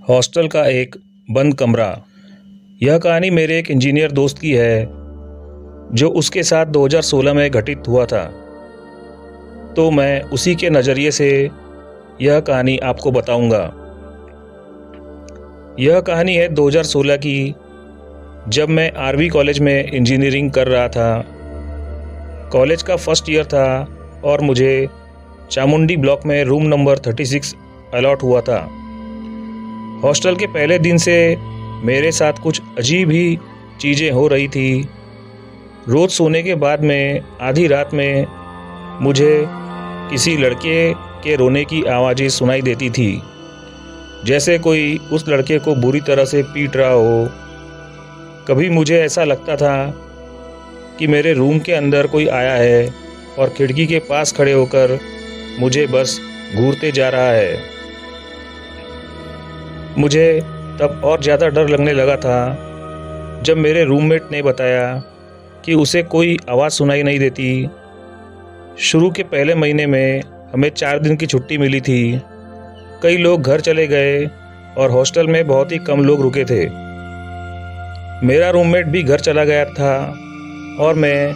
Hostel का एक बंद कमरा। यह कहानी मेरे एक इंजीनियर दोस्त की है जो उसके साथ 2016 में घटित हुआ था। तो मैं उसी के नज़रिए से यह कहानी आपको बताऊंगा। यह कहानी है 2016 की, जब मैं आरवी कॉलेज में इंजीनियरिंग कर रहा था। कॉलेज का फर्स्ट ईयर था और मुझे चामुंडी ब्लॉक में रूम नंबर 36 अलॉट हुआ था। हॉस्टल के पहले दिन से मेरे साथ कुछ अजीब ही चीज़ें हो रही थी। रोज़ सोने के बाद में आधी रात में मुझे किसी लड़के के रोने की आवाज़ें सुनाई देती थी, जैसे कोई उस लड़के को बुरी तरह से पीट रहा हो। कभी मुझे ऐसा लगता था कि मेरे रूम के अंदर कोई आया है और खिड़की के पास खड़े होकर मुझे बस घूरते जा रहा है। मुझे तब और ज़्यादा डर लगने लगा था जब मेरे रूममेट ने बताया कि उसे कोई आवाज़ सुनाई नहीं देती। शुरू के पहले महीने में हमें 4 दिन की छुट्टी मिली थी। कई लोग घर चले गए और हॉस्टल में बहुत ही कम लोग रुके थे। मेरा रूममेट भी घर चला गया था और मैं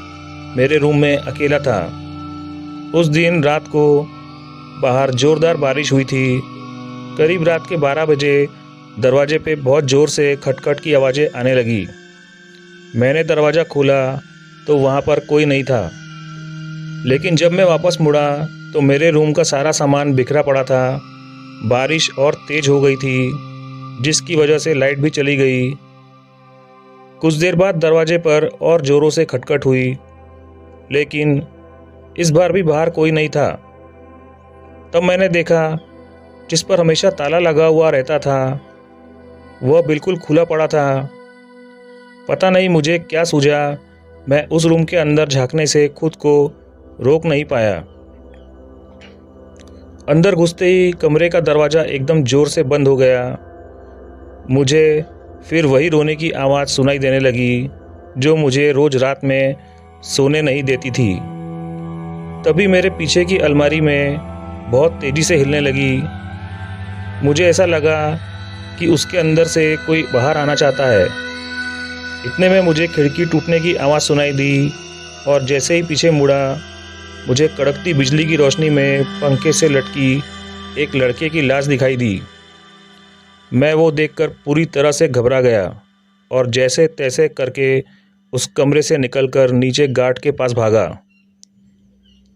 मेरे रूम में अकेला था। उस दिन रात को बाहर ज़ोरदार बारिश हुई थी। करीब रात के 12 बजे दरवाजे पे बहुत ज़ोर से खटखट की आवाज़ें आने लगी। मैंने दरवाज़ा खोला तो वहाँ पर कोई नहीं था, लेकिन जब मैं वापस मुड़ा तो मेरे रूम का सारा सामान बिखरा पड़ा था। बारिश और तेज़ हो गई थी, जिसकी वजह से लाइट भी चली गई। कुछ देर बाद दरवाजे पर और ज़ोरों से खटखट हुई, लेकिन इस बार भी बाहर कोई नहीं था। तब मैंने देखा जिस पर हमेशा ताला लगा हुआ रहता था वह बिल्कुल खुला पड़ा था। पता नहीं मुझे क्या सूझा, मैं उस रूम के अंदर झांकने से खुद को रोक नहीं पाया। अंदर घुसते ही कमरे का दरवाज़ा एकदम ज़ोर से बंद हो गया। मुझे फिर वही रोने की आवाज़ सुनाई देने लगी जो मुझे रोज़ रात में सोने नहीं देती थी। तभी मेरे पीछे की अलमारी में बहुत तेज़ी से हिलने लगी। मुझे ऐसा लगा कि उसके अंदर से कोई बाहर आना चाहता है। इतने में मुझे खिड़की टूटने की आवाज़ सुनाई दी और जैसे ही पीछे मुड़ा, मुझे कड़कती बिजली की रोशनी में पंखे से लटकी एक लड़के की लाश दिखाई दी। मैं वो देखकर पूरी तरह से घबरा गया और जैसे तैसे करके उस कमरे से निकलकर नीचे गार्ड के पास भागा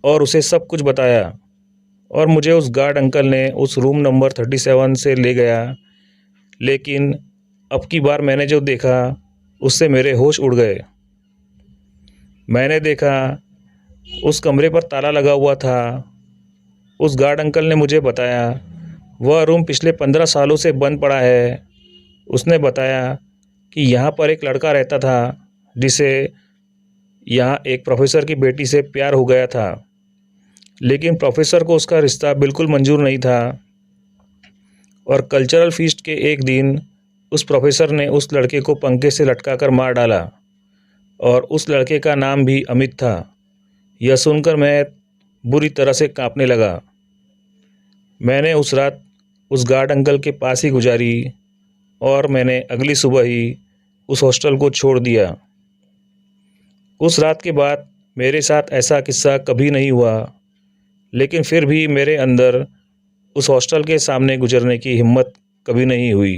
और उसे सब कुछ बताया। और मुझे उस गार्ड अंकल ने उस रूम नंबर 37 से ले गया। लेकिन अब की बार मैंने जो देखा उससे मेरे होश उड़ गए। मैंने देखा उस कमरे पर ताला लगा हुआ था। उस गार्ड अंकल ने मुझे बताया वह रूम पिछले 15 सालों से बंद पड़ा है। उसने बताया कि यहाँ पर एक लड़का रहता था जिसे यहाँ एक प्रोफेसर की बेटी से प्यार हो गया था, लेकिन प्रोफेसर को उसका रिश्ता बिल्कुल मंजूर नहीं था। और कल्चरल फीस्ट के एक दिन उस प्रोफेसर ने उस लड़के को पंखे से लटकाकर मार डाला और उस लड़के का नाम भी अमित था। यह सुनकर मैं बुरी तरह से कांपने लगा। मैंने उस रात उस गार्ड अंकल के पास ही गुजारी और मैंने अगली सुबह ही उस हॉस्टल को छोड़ दिया। उस रात के बाद मेरे साथ ऐसा किस्सा कभी नहीं हुआ, लेकिन फिर भी मेरे अंदर उस हॉस्टल के सामने गुजरने की हिम्मत कभी नहीं हुई।